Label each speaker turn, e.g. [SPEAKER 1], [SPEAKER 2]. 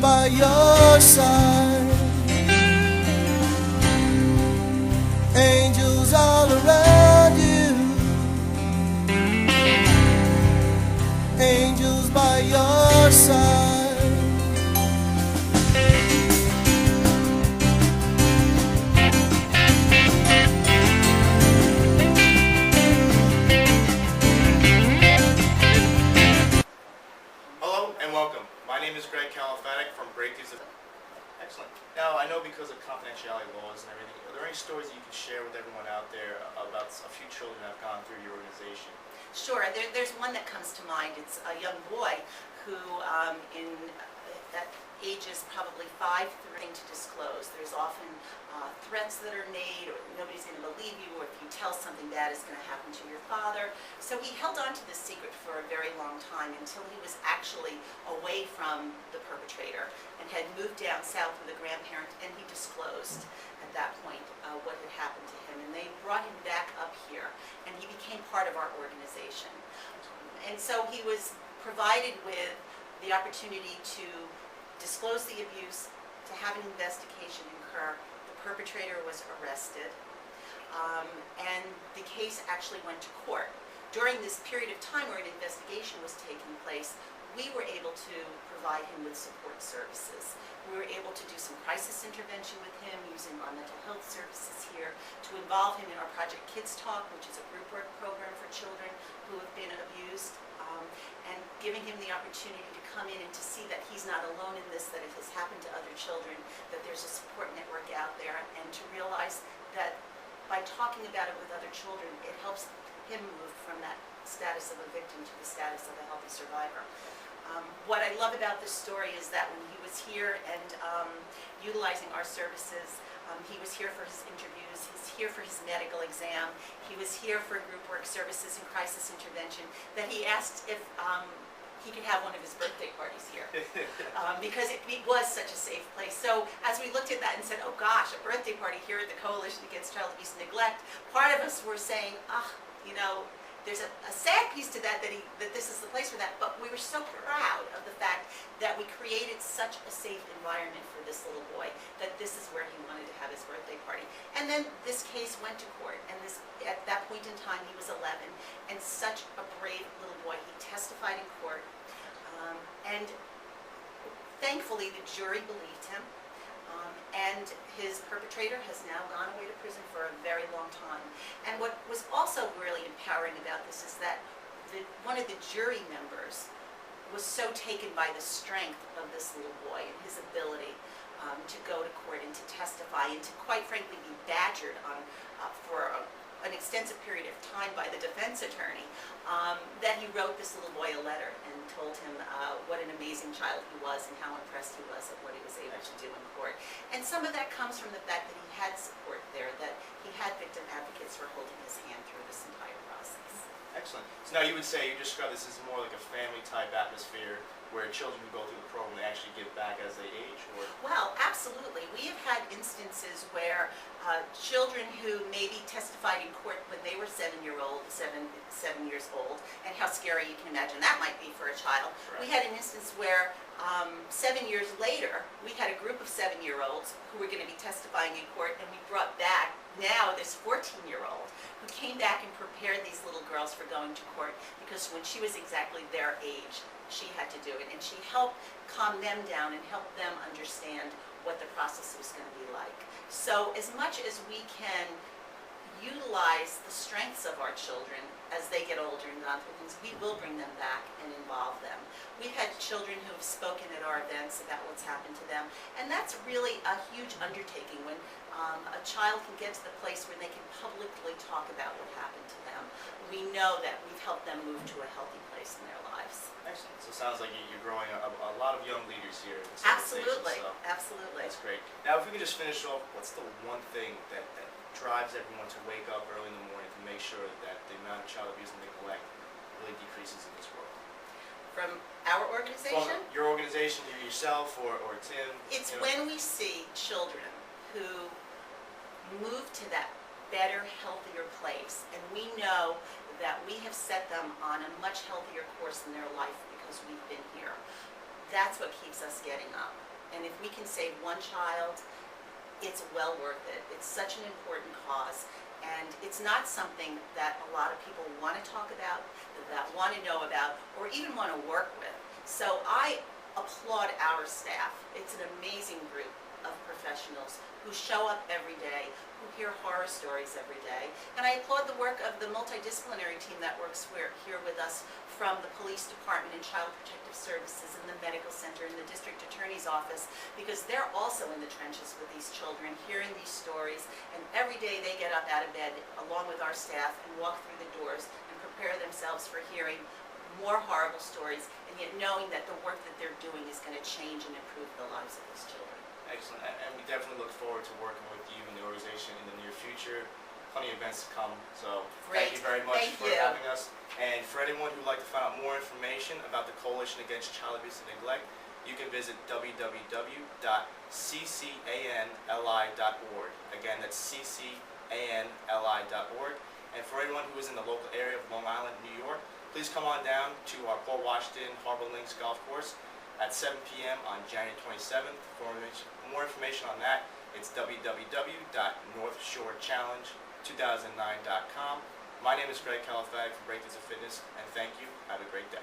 [SPEAKER 1] by your side, angels all around you, angels by your side.
[SPEAKER 2] Excellent. Now, I know because of confidentiality laws and everything, are there any stories that you can share with everyone out there about a few children that have gone through your organization?
[SPEAKER 3] Sure. There's one that comes to mind. It's a young boy who, at ages probably 5 through to disclose. There's often threats that are made, or nobody's going to believe you, or if you tell something bad is going to happen to your father. So he held on to this secret for a very long time until he was actually away from the perpetrator and had moved down south with a grandparent, and he disclosed at that point what had happened to him. And they brought him back up here, and he became part of our organization. And so he was provided with the opportunity to disclose the abuse, to have an investigation occur. The perpetrator was arrested, and the case actually went to court. During this period of time where an investigation was taking place, we were able to provide him with support services. We were able to do some crisis intervention with him using our mental health services here, to involve him in our Project Kids Talk, which is a group work program for children who have been abused, and giving him the opportunity to come in and to see that he's not alone in this, that it has happened to other children, that there's a support network out there, and to realize that by talking about it with other children, it helps him move from that status of a victim to the status of a healthy survivor. What I love about this story is that when he was here and utilizing our services, he was here for his interviews, he's here for his medical exam, he was here for group work services and crisis intervention, that he asked if he could have one of his birthday parties here, because it was such a safe place. So as we looked at that and said, oh gosh, a birthday party here at the Coalition Against Child Abuse and Neglect, part of us were saying, you know, there's a sad piece to that, that this is the place for that, but we were so proud of the fact that we created such a safe environment for this little boy, that this is where he wanted to have his birthday party. And then this case went to court, and at that point in time he was 11, and such a brave little boy. He testified in court, and thankfully the jury believed him. And his perpetrator has now gone away to prison for a very long time. And what was also really empowering about this is that one of the jury members was so taken by the strength of this little boy and his ability to go to court and to testify and to, quite frankly, be badgered on for an extensive period of time by the defense attorney, that he wrote this little boy a letter and told him what an amazing child he was and how impressed he was at what he was able to do in court. And some of that comes from the fact that he had support there, that he had victim advocates for holding his hand through this entire process.
[SPEAKER 2] Excellent. So now you would say, you describe this as more like a family type atmosphere where children who go through the program, they actually give back as they age? Or?
[SPEAKER 3] Well, absolutely. We have had instances where children who maybe testified in court when they were 7 years old, and how scary you can imagine that might be for a child. Right. We had an instance where 7 years later, we had a group of 7-year-olds who were going to be testifying in court, and we brought back now this 14-year-old who came back and prepared these little girls for going to court, because when she was exactly their age, she had to do it, and she helped calm them down and help them understand what the process was going to be like. So as much as we can utilize the strengths of our children as they get older and gone through things, we will bring them back and involve them. We've had children who have spoken at our events about what's happened to them, and that's really a huge undertaking when a child can get to the place where they can publicly talk about what happened to them. We know that we've helped them move to a healthy place in their lives.
[SPEAKER 2] Excellent. So it sounds like you're growing a lot of young leaders here in this
[SPEAKER 3] Absolutely.
[SPEAKER 2] So
[SPEAKER 3] absolutely.
[SPEAKER 2] That's great. Now, if we could just finish off, what's the one thing that drives everyone to wake up early in the morning to make sure that the amount of child abuse and neglect really decreases in this world?
[SPEAKER 3] From our organization?
[SPEAKER 2] From your organization, yourself, or Tim?
[SPEAKER 3] It's when we see children who move to that better, healthier place, and we know that we have set them on a much healthier course in their life because we've been here. That's what keeps us getting up. And if we can save one child, it's well worth it. It's such an important cause. And it's not something that a lot of people want to talk about, that want to know about, or even want to work with. So I applaud our staff. It's an amazing group of professionals who show up every day, who hear horror stories every day. And I applaud the work of the multidisciplinary team that works here with us, from the police department and child protective services and the medical center and the district attorney's office, because they're also in the trenches with these children, hearing these stories, and every day they get up out of bed along with our staff and walk through the doors and prepare themselves for hearing more horrible stories, and yet knowing that the work that they're doing is going to change and improve the lives of these children.
[SPEAKER 2] Excellent, and we definitely look forward to working with you and the organization in the near future. Plenty of events to come, so
[SPEAKER 3] Great.
[SPEAKER 2] thank you very much
[SPEAKER 3] Thank
[SPEAKER 2] for
[SPEAKER 3] you.
[SPEAKER 2] having us. And for anyone who'd like to find out more information about the Coalition Against Child Abuse and Neglect, you can visit www.ccanli.org. Again, that's ccanli.org. And for anyone who is in the local area of Long Island, New York, please come on down to our Port Washington Harbor Links Golf Course at 7 p.m. on January 27th. For more information on that, it's www.northshorechallenge2009.com. My name is Greg Califag from Breakthroughs of Fitness, and thank you. Have a great day.